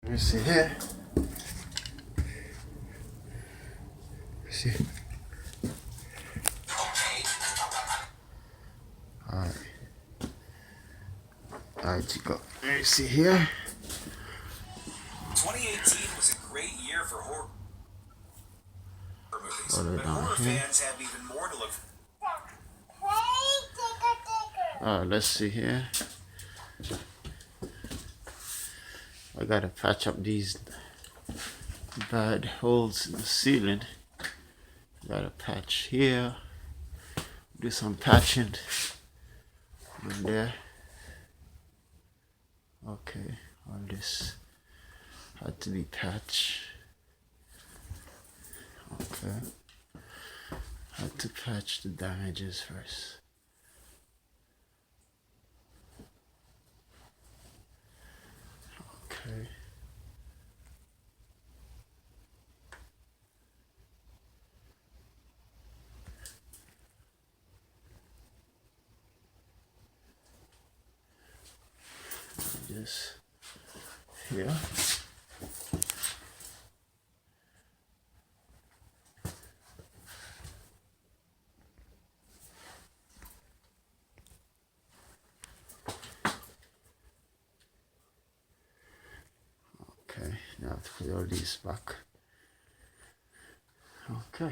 Let me see here. See. Alright, Chico. Let me see here. 2018 was a great year for horror movies. But horror fans have even more to look for. Alright, let's see here. I gotta patch up these bad holes in the ceiling. Gotta patch here. Do some patching in there. Okay, all this had to be patched. Okay, had to patch the damages first. Okay. Just here. Okay, now I have to put all these back. Okay.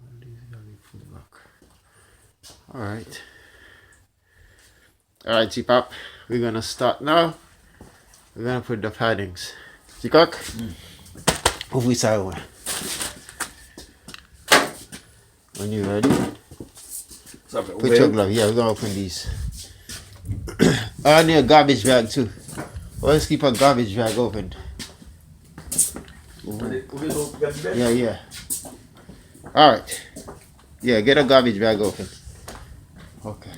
All these gotta be put back. Alright. Alright, T-Pop. We're gonna start now. We're gonna put the paddings. T-Cock? Move this side over. When you're ready, put your glove. Yeah, we're gonna open these. I need a garbage bag too. Always keep a garbage bag open. Yeah. Alright. Yeah, get a garbage bag open. Okay.